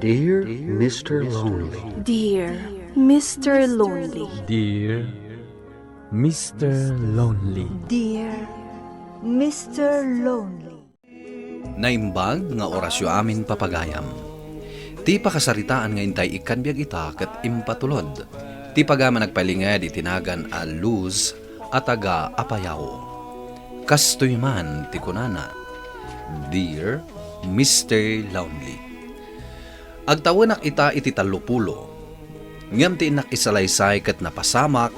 Dear Mr. Lonely. Dear Mr. Lonely. Dear Mr. Lonely. Dear Mr. Lonely. Naimbag nga orasyo amin papagayam. Ti pakasaritaan nga intay ikanbiag ita ket impatulod. Ti pagama nagpalinged itinagan a luz at aga apayaw. Kastoy man ti kunana. Dear Mr. Lonely. Agtawanak ita iti 30. Ngem ti inak isalaysay ket napasamak,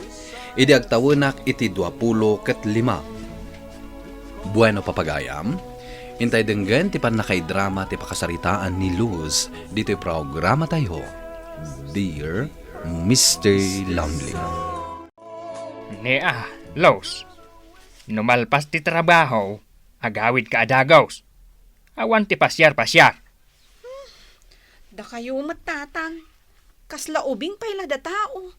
idi agtawanak iti 20 ket 5. Bueno papagayam, intay denggen ti panakay-drama ti pakasaritaan ni Luz dito programa tayo. Dear Mr. Lonely. Los. Numalpas ti trabaho, agawid ka adagaws. Awan ti pasyar-pasyar. Da kayo matatang. Kasla ubing payla da tao.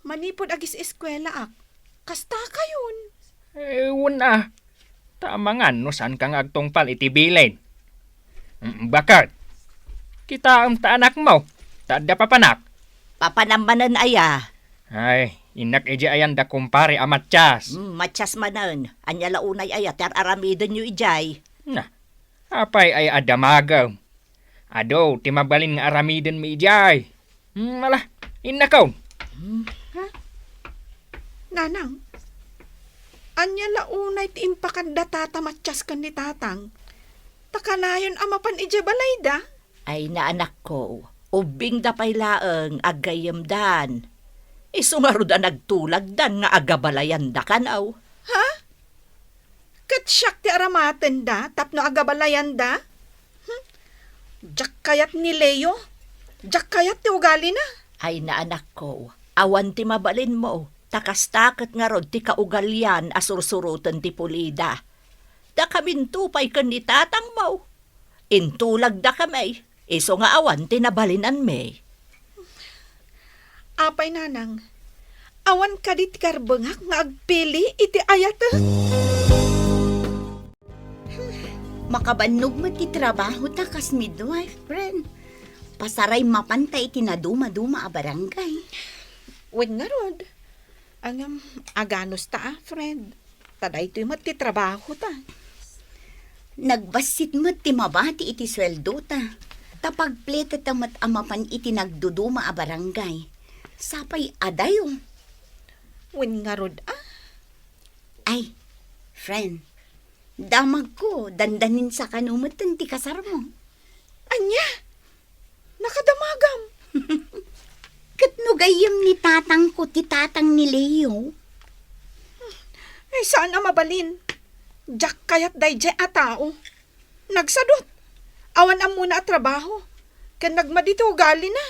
Manipod agis eskwela ak. Kasta kayon. Una. Tamangan no saan kang agtungpal itibilin. Bakit? Kita ang taanak mo. Tada papanak. Papanamanan aya. Ay, inak eja ayan da kumpare amatyas. Matyas manan. Anya launay aya ter aramiden nyo ijay. Na, apay ay adamagaw. Ado, timabalin nga aramiden mi ijay. Malah, inakaw. Nanang. Anya launay ti impakanda tata matyas kan ni tatang. Takanayon amapan ija balayda. Ay na anak ko. Ubing da pay laeng agayemdan. Isungaruda nagtulagdan nga agabalayan da kanaw. Ha? Katsyak ti aramaten da, tapno agabalayan da? Jak kayat ni Leo? Jak kayat ti ugali na? Ay na anak ko. Awan ti mabalin mo. Takastakot nga rod ti kaugalyan asursurutan ti pulida. Da kamintupay kan ni tatang mo. Intulag da kami. Iso nga awan ti nabalinan me. Apay nanang, awan kadit karbengak nga agpili iti ayata. Makabanog mo ti trabaho ta kas midwife, friend. Pasaray mapantay tinaduma-duma a barangay. Wen nga rod. Ang aganos ta friend. Taday ito'y mati trabaho ta. Nagbasit mo ti mabati iti sweldo ta. Tapagplete ta mat amapan iti nagduduma a barangay. Sapay adayong. Wen nga rod Ay, friend. Damag ko, dandanin sa kanumutan ti kasar mo. Anya? Nakadamagam. Katnugayam ni tatang ko ti tatang ni Leo. Ay saan ang mabalin? Jak kayat dayjay a tao. Nagsadot. Awan ang muna at trabaho. Kan nagmadito ugali na.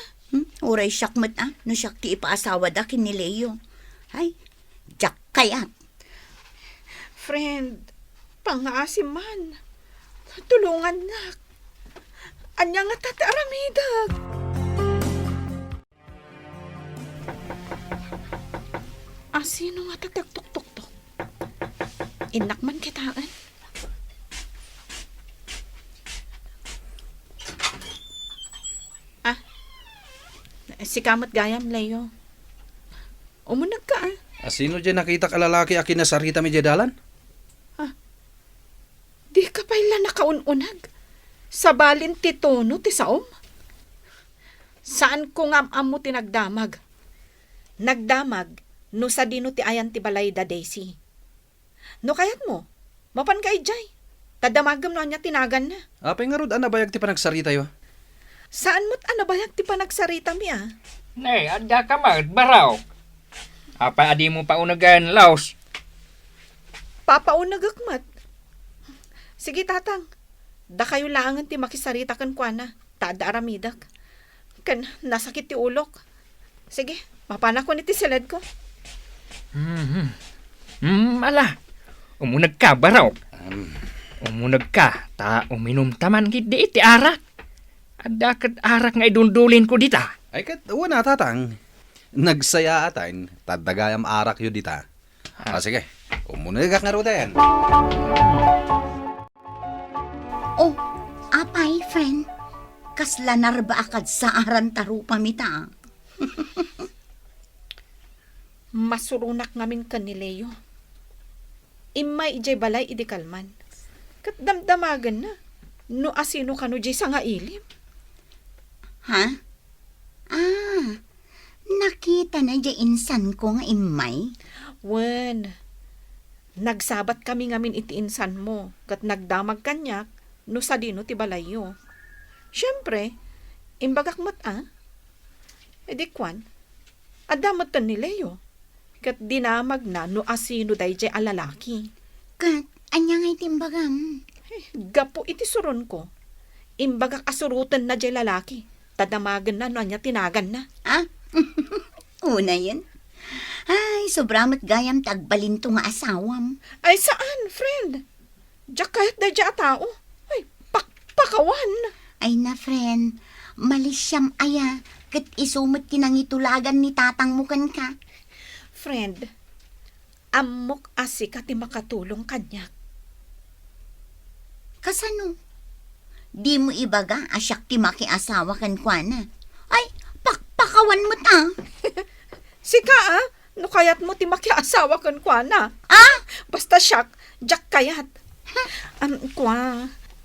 Uray syakmat no syak ti ipaasawa da kin ni Leo. Ay, jak kayat. Friend, pangaasim man. Tulungan na. Anya nga tati aramidag. Sino nga tatagtok-tok-tok? Inak man kitaan. Si Kamot Gayam, Leo. Umunag ka Asino dyan nakita ka lalaki akin na sarita mi dalan? Di ka pala nakaununag. Sa balin ti tono ti saom. Saan ko ngam mo tinagdamag? Nagdamag, no sa dino ti ayan ti balay da Daisy. No kayat mo, mapan ka ijay. Tadamagam no niya tinagan na. Apay nga rod, anabayag ti panagsarita yo? Saan mo't anabayag ti panagsarita mi Nay, adda ka baraw. Apa adi mo paunagan, Laos? Papaunagakmat. Sige tatang, da kayo laangan ti makisarita kan kwa na. Tada aramidak. Kan nasakit ti ulok. Sige, mapana ko ni ti silad ko. Ala, umunag ka, baraw. Umunag ka, ta uminom taman gid iti arak. Adda kat arak nga idundulin ko dita. Ay kat, wala tatang. Nagsaya atan, tadagayam arak yo dita. Sige, umunag ka nga roden. Oh, apay, friend. kaslanar ba akad sa aran taro pamita? Masurunak ngamin ka ni Leo. Imay ijay balay idikalman. Kat damdamagan na. No asino ka no jay sa nga ilim. Ha? Nakita na jay insan ko nga imay. Wen, nagsabat kami ngamin iti insan mo. Kat nagdamag kanyak, no sa dino ti balayo. Siyempre, imbagak Kwan, adamat ni Leo. Kat dinamag na no asino day jay alalaki. Kat, anya nga itimbagam. Gapo iti suron ko. Imbagak asurutan na jay lalaki. Tadamagan na no anya tinagan na. Una yun. Ay, sobramat gayam tagbalinto nga asawam. Ay saan, friend? Diyak kahit da dya tao. Ay, pakawan. Ay na, friend. Malisyam aya. Kat isumot kinangitulagan ni tatang mo kan ka. Friend, amok asi ka ti makatulong kanyak. Kasano? Di mo ibaga asyak ti makiasawa kan kwa na. Ay, pakpakawan mo ta. Sika no kayat mo ti makiasawa kan kwa na. Basta siyak, diyak kayat.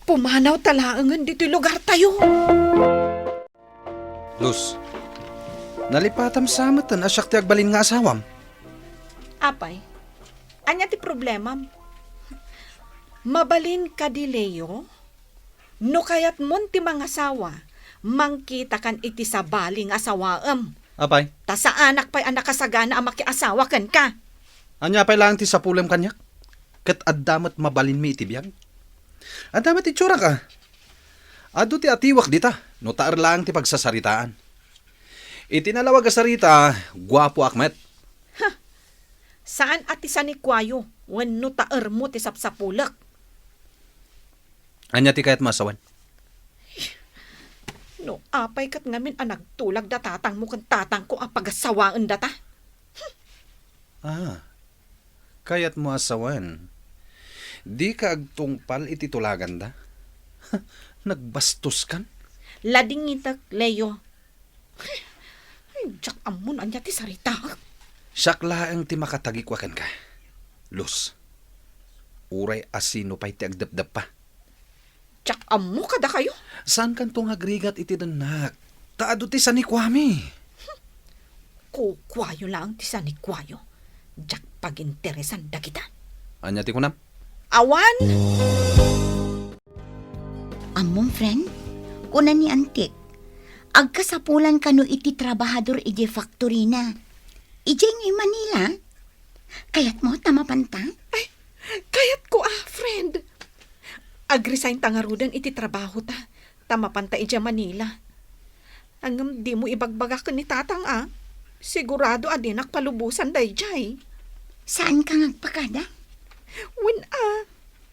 Pumanaw talaangan dito lugar tayo. Luz, nalipatam sa amatan asyak ti agbalin nga asawam. Apay, anya ti problema? Mabalin ka di Leo? No kayat mon ti mga asawa, mangkita kan iti sa baling asawaam. Apay, Ta sa anak pa'y anak kasagana ang makiasawa kan ka. anya pa'y lang ti sapulem kanyak? Kat addamat mabalin mi iti biyag? Addamat itsura ka. Ado ti atiwak dita, no taar lang ti pagsasaritaan. Itinalawag asarita, guwapo akmet. Saan ati sa ni kwayo, wenno taer mo ti sapsapulak? Anya ti kayat masawan? No, apay kat ngamin ang nagtulag da tatang mo kan tatang ko ang pagasawaan data. Kayat mo asawan. Di ka agtungpal iti tulagan da? Nagbastos kan? Lading itak, Leo. Ay, jak amon anya ti sarita. Sakla ang ti makatagikwakan ka. Luz, uray asino pa'y ti agdapdap pa. Jak amo kada kayo. Saan kan tong agrigat iti danak? Taado ti sanikwami. Kukwayo lang ti sa ni kwayo. Jak paginteresan da kita. Anya ti kunam? Awan! Among friend, kuna ni antik. Agkasapulan kano iti trabahador iti factory na. Ije ngay Manila. Kayat mo tamapanta? Ay, kayat ko friend. Agresign tangarudan iti trabaho ta. Tamapanta ija Manila. Hanggang di mo ibagbaga ka ni tatang Sigurado adinak palubusan day jay. Saan ka ngagpakada?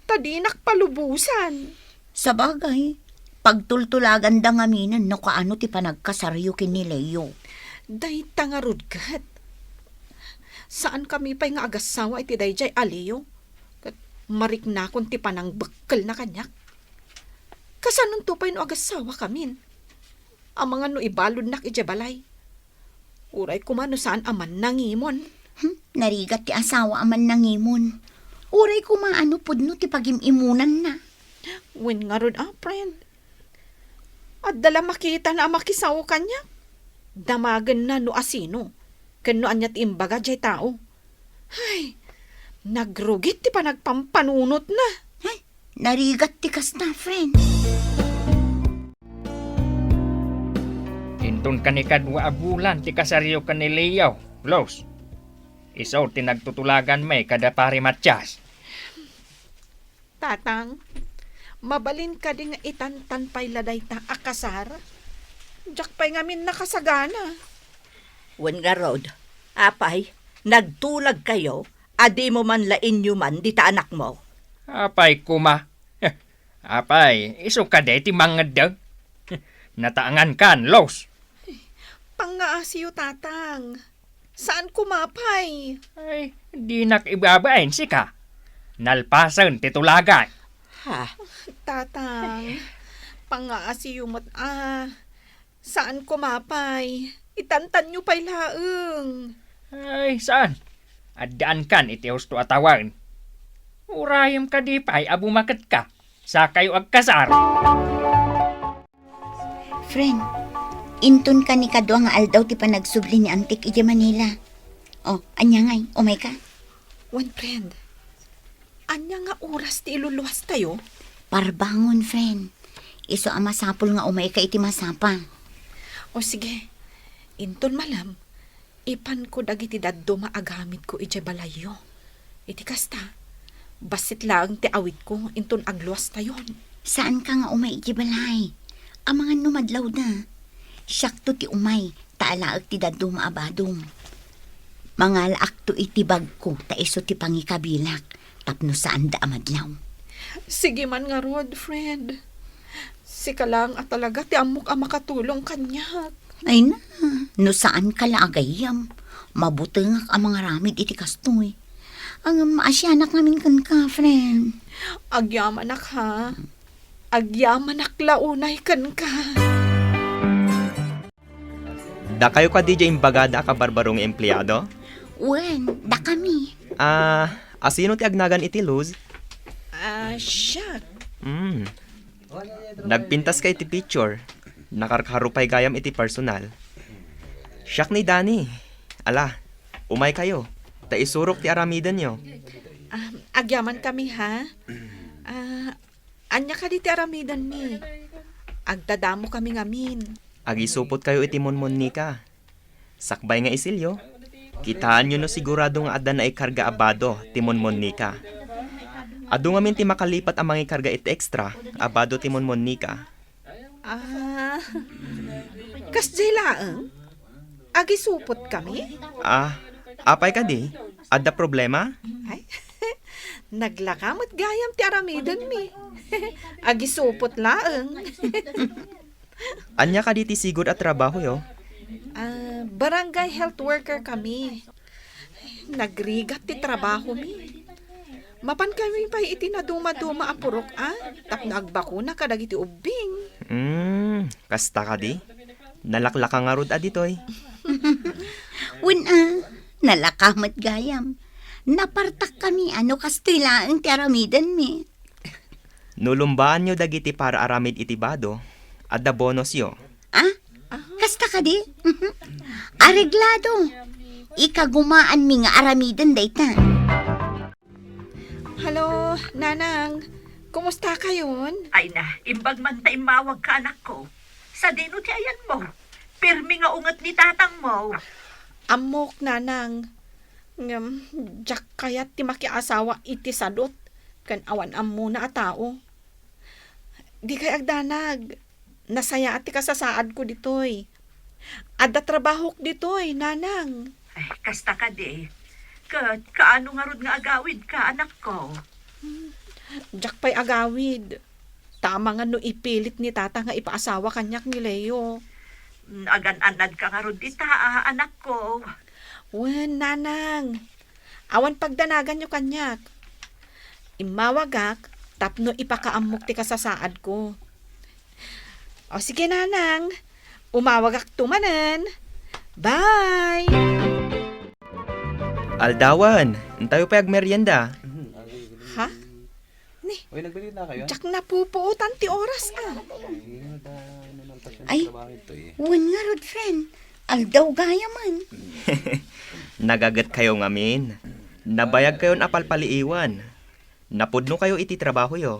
Tadinak palubusan. Sa bagay, pagtultulagan da ngaminan no kaano ti panagkasaryo kini Leo. Day tangarud kat. Saan kami pa'y nga agasawa iti dayjay aliyo? Kat marik na kung ti panang bekkel na kanyak. Kasanong tupay no agasawa kamin? Ang mga no ibalod nak ijabalay. Uray kumano saan aman nangimon. Narigat ti asawa aman nangimon. Uray kumaano pudno ti pagimimunan na. When nga ron friend. At dala makita na makisaw kanya. Damagan na no asino. Kano anyat imbaga jay tao. Ay, nagrugit ti pa nagpampanunot na. Ay, narigat ti kas na, friend. Intun kanikadwa abulan ti kasaryo ka ni Leo, Los. Isaw tinagtutulagan may kada pari Matyas. Tatang, mabalin ka di nga itantan pa'y laday ta akasar. Diyak pa'y ngamin nakasagana. Wen nga rod, apay, nagtulag kayo, adi mo man lain nyo man di ta anak mo. Apay kuma. Apay, iso ka de ti mga dag. Nataangan kan, Los. Pangaasiyo, tatang. Saan kumapay? Ay, di nakibabain si ka. Nalpasan titulagan. Ha? Tatang, Pangaasiyumot saan ko mapay? Itantan nyo pa'y laeng. Ay, saan? Addaan kan iti husto atawan. Urayam ka di pa'y abumaket ka. Sa kayo agkasar. Friend, inton ka ni kadwa nga aldaw ti panagsubli ni Antik ije Manila. Oh, anya ngay, umay ka? One friend, anya nga oras ti iluluwas tayo? Parbangon, friend. Iso ang masapol nga umay ka iti masapa. O sige, inton malam, ipan ko dagiti daddo maagamit ko ije balayo. Iti kasta, basit lang ti awit ko inton agluwas tayon. Saan ka nga umay iti balay? Ang mga numadlaw na. Syakto ti umay, taalaag ti daddo maabadong. Mga laak to iti bag ko, ta iso ti pangikabilak, tapno saan da amadlaw. Sige man nga rod, friend. Sika lang at talaga ti amok ang makatulong kanyak. Ay na, no saan ka laagayam? Mabutengak ang mga ramid iti kastoy. Ang maasyanak namin kan ka, friend. Agyamanak ha. Agyamanak launay kan ka. Da kayo ka DJ imbagada ka barbarong empleyado? Wen, da kami. Asino ti agnagan iti Luz? Siya. Nagpintas ka iti picture. Nakarkarupay gayam iti personal. Siyak ni Danny. Ala, umay kayo. Ta isurok ti aramidan nyo. Agyaman kami ha. Anya ka di ti aramidan mi. Agdadamo kami ngamin. Agisupot kayo iti monmon ni ka. Sakbay nga isilyo. Kitaan nyo no sigurado nga adan na ikarga abado ti monmon ni ka. Adu ngamin ti makalipat ang mga ikarga iti extra, abado ti monmon ni ka. Kasjay laeng? Agisupot kami? Apay ka di? Adda problema? Ay, naglakamot gayam ti aramidan mi. Agisupot laeng. Anya ka di ti sigod at trabaho yo? Barangay health worker kami. Nagrigat ti trabaho mi. Mapan kami pa iti na duma-duma apurok tapno agbakuna kadag iti ubing. Kasta ka di? Nalaklaka nga rod aditoy. Wen nalakamot gayam. Napartak kami kastoy laeng ti aramidan mi. Nulumbaan nyo dagiti para aramid iti bado. Adda bonus yo. Kasta ka di? Areglado. Ikagumaan mi nga aramidan dayta. Hello, Nanang. Kumusta kayon? Ay na, imbag man ta imawag ka anak ko. Sa dino ti ayan mo. Pirmi nga ungat ni tatang mo. Amok, Nanang. Jak kayat ti makiasawa iti sadot. Kan awan muna a tao. Di kay agdanag. Nasaya ati kasasaad ko ditoy. Adda trabaho ditoy, Nanang. Ay, kasta ka di. Kaano nga rod nga agawid ka, anak ko? Jak pa'y agawid. Tama nga no ipilit ni tata nga ipaasawa kanyak ni Leo. Agan-anad ka nga rod ita, anak ko. Wen, Nanang. Awan pagdanagan nyo kanyak. Imawagak, tapno ipakaamok ti kasasaad ko. O sige, Nanang. Umawagak tumanan. Bye! Aldawan, tayo pa agmeryenda. Ha? Ni, jak napupuutan ti oras Ay, wen nga rod, friend. Aldaw gaya man. Nagagat kayo ngamin. Nabayag kayo apalpaliiwan. Napudno kayo iti trabaho yo.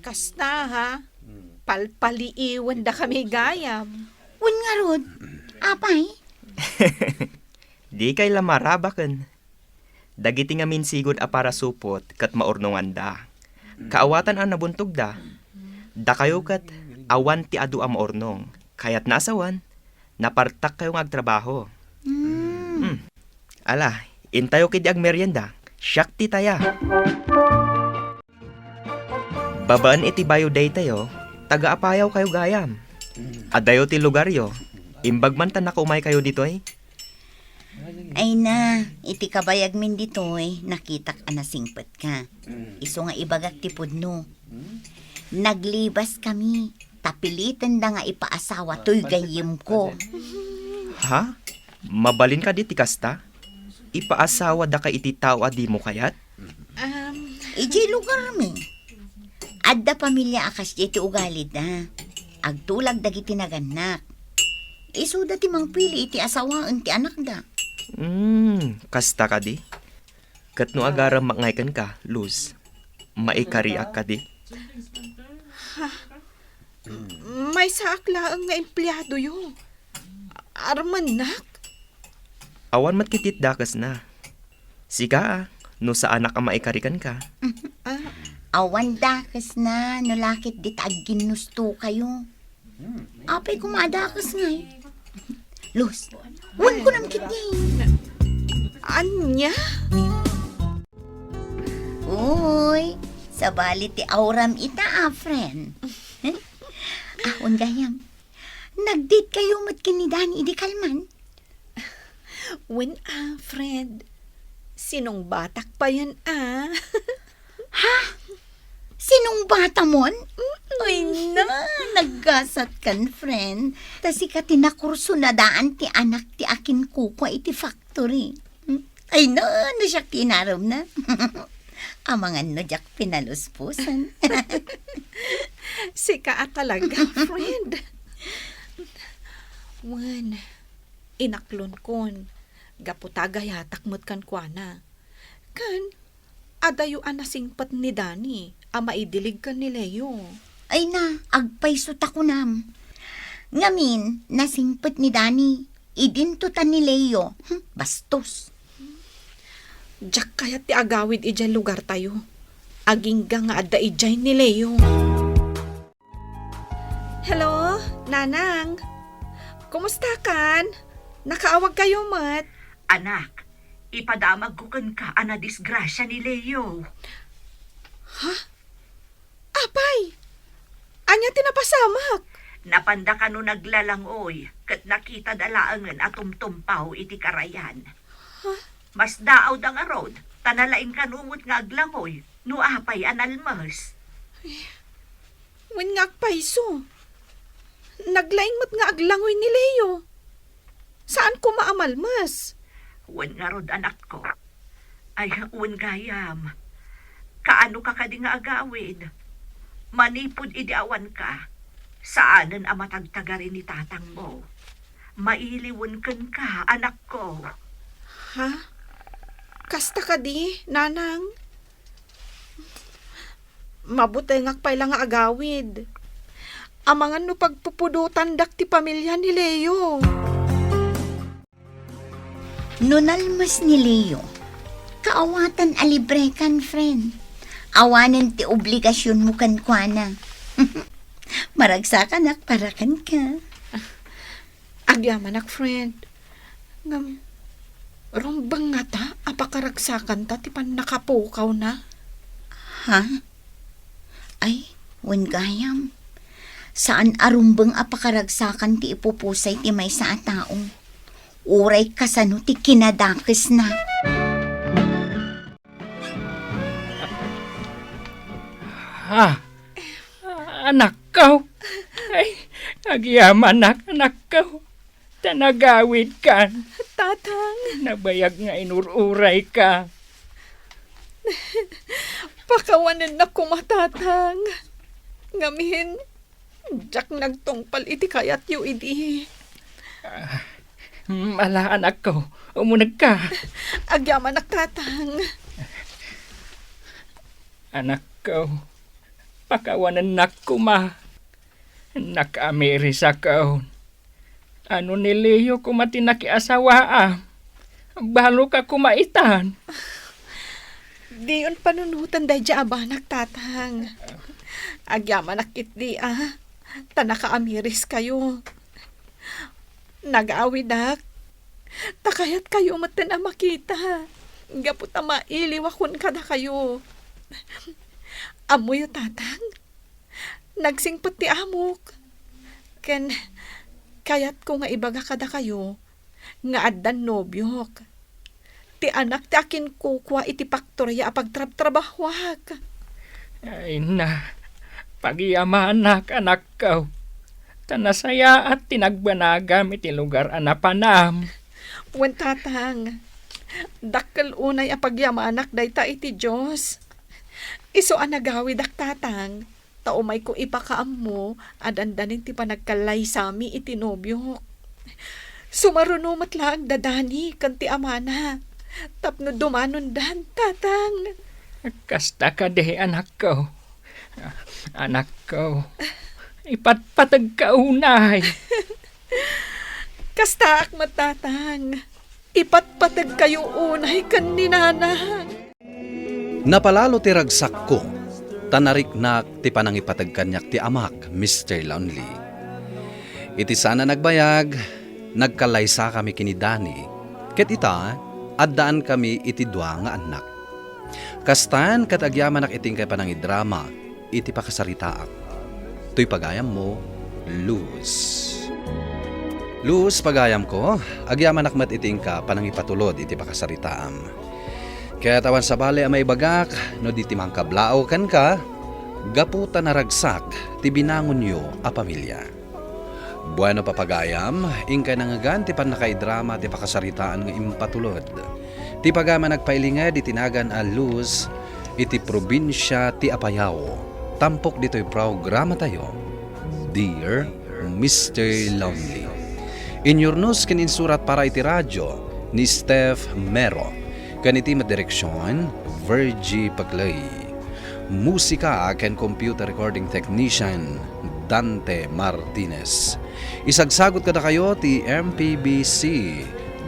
Kasta ha? Palpaliiwan da kami gayam. Wen nga rod, apay? Di kay lamarabaken. Dagiti nga minsigod a para supot kat maurnongan da. Kaawatan ang nabuntog da. Da kayo kat awan ti adu a maurnong. Kayat naasawan, napartak kayong agtrabaho. Ala, intayo kidi ag merienda. Siyak ti taya. Babaan iti bayo day tayo, taga-apayaw kayo gayam. Adayo ti lugar yo. Imbag man tanak umay kayo ditoy. Ay na, iti kabayag min ditoy, nakitak anasingpet ka. Iso nga ibagak ti pudno. Naglibas kami. Tapilitan da nga ipaasawa to'y gayim ko. Ha? Mabalin ka di ti kasta? Ipaasawa da ka iti tao di mo kayat? Iji lugar mi. Adda pamilya akas di iti ugalid na. Agtulag dagiti naganak. Isu da ti mangpili iti asawaan ti anak da. Kasta ka di? Kat no agaram mangaykan ka, Luz. Maikariak ka di? May saakla nga empleyado yo. Armanak. Awan matkitit dakas na. Siga, no sa anak ang maikarikan ka. Awan dakas na, nulakit dit agin nusto kayo. Apay kumadakas nga eh. Luz, wan ko namkit niya eh. Anya? Uy, sabali ti auram ita friend. Ahon gayam. Nag-date kayo mat kinidani idi kalman. When friend, sinong batak pa yan Sinong bata mon? Ay na, naggasat kan friend. Tasi ka tinakurso na daan ti anak ti akin kuko iti factory. Ay na, siya tinaram na. Amangan no jak pinaluspusan. Sika talaga, friend. Wan, inaklon kon. Gaputaga yatak mo't kan kuana. Kan, adayo anasingpat ni Dani. Ama idilig kan ni Leo. Ay na, agpayso takunam. Ngamin, nasingpet ni Dani. Idintutan ni Leo. Bastos. Jak kaya ti agawid ijay lugar tayo. Agingga nga adda ijay ni Leo. Hello, Nanang. Kumusta kan? Nakaawag kayo mat? Anak, ipadamag ko kan ka ana disgrasya ni Leo. Apay! Anya tinapasamak? Napanda ka no naglalangoy, kat nakita dalaangan at tumtumpaw iti karayan. Mas daaw da nga rod, tanalain ka numot nga aglangoy, no apay analmas. Wen nga agpayso. Naglaing mat nga aglangoy ni Leo. Saan ko maamalmas? Wen nga rod anak ko. Ay, wen gayam. Kaano ka kadi nga agawid? Manipod idiawan ka. Saanan ang matagtagarin ni tatang mo? Mailiwon kan ka, anak ko. Ha? Kasta ka di, Nanang? Mabuti ngakpay lang nga agawid. Amangan no pagpupudutan dak ti pamilya ni Leo. Nunalmas ni Leo. Kaawatan alibrekan, friend. Awanan ti obligasyon mo kan kuana. Maragsakan ak parakan ka. Agyaman ak, friend. Ngam, rumbang nga ta, apakaragsakan ta, ti pan nakapukaw na. Ha? Ay, wen gayam. Saan arumbang apakaragsakan ti ipupusay ti may sa taong. Uray kasano ti kinadakis na. Anak ko. Ay, agyaman anak ko. Tanagawid ka. Tatang, Nabayag nga inururay ka. pakawanan na kumatatang. Ngamin, jak nagtungpal iti kayat yu idi. Mala anak ko, umunag ka. Agyaman ak tatang. Anak ko, pakawanan na kuma. Nakamiri sa kaon. Ano ni Leo kumati nakiasawa Balo ka kumaitan. Di yun panunutan dahi dya abanak tatang. Agyaman nakit di Tanaka amiris kayo. Nag-awidak. Takayat kayo matan na makita. Gaputa mailiwakon kada kayo. Amoy tatang. Nagsingpot ti amok. Ken kayat ko nga ibaga kada kayo nga addan nobyok. Ti anak ti akin kukwa iti paktorya apagtrab-trabahwag. Ay na, pagyamanak anak ko. Tanasaya at tinagbanagam iti lugar anapanam. Wen tatang, dakkel unay apagyamanak dayta iti Diyos. Iso anagawi dak tatang, taumay ko ipakaam mo, adandanin ti panagkalay sami iti nobyo. Sumarunumat lang dadani kanti amana. Tapno dumanon dan, tatang. Kasta ka de anak ko. Anak ko, ipatpatag ka unay. Kastaak matatang, ipatpatag kayo unay kan ni nanang. Napalalo ti ragsak ko, tanariknak ti panangipatag kanyak ti amak, Mr. Lonely. Iti sana nagbayag, nagkalaysa kami kini Dani, ket ita, addaan kami iti dua nga anak. Kastan kat agyamanak iting kay panangidrama, iti pakasaritaak. To'y pagayam mo, Luz. Luz, pagayam ko, agyamanak mat iting ka panangipatulod iti pakasaritaam. Kaya tawan sa bali amay bagak, no di timang kablao kan ka, gaputa na ragsak, ti binangon yo a pamilya. Bueno papagayam, ingkay nangagan ti pan nakaidrama ti pakasaritaan nga impatulod. Ti pagama nagpailinga di tinagan a Luz, iti probinsya ti Apayao. Tampok dito'y programa tayo, Dear Mr. Lonely. Inyornos kin insurat para iti radyo ni Steph Mero. Kaniti madireksyon, Virgie Paglay. Musika ken computer recording technician, Dante Martinez. Isagsagot kada kayo ti MPBC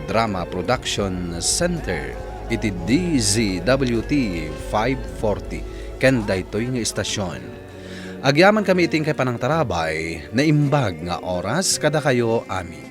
Drama Production Center iti DZWT 540 ken daytoy nga istasyon. Agyaman kami iting kay panangtarabay na imbag nga oras kada kayo amin.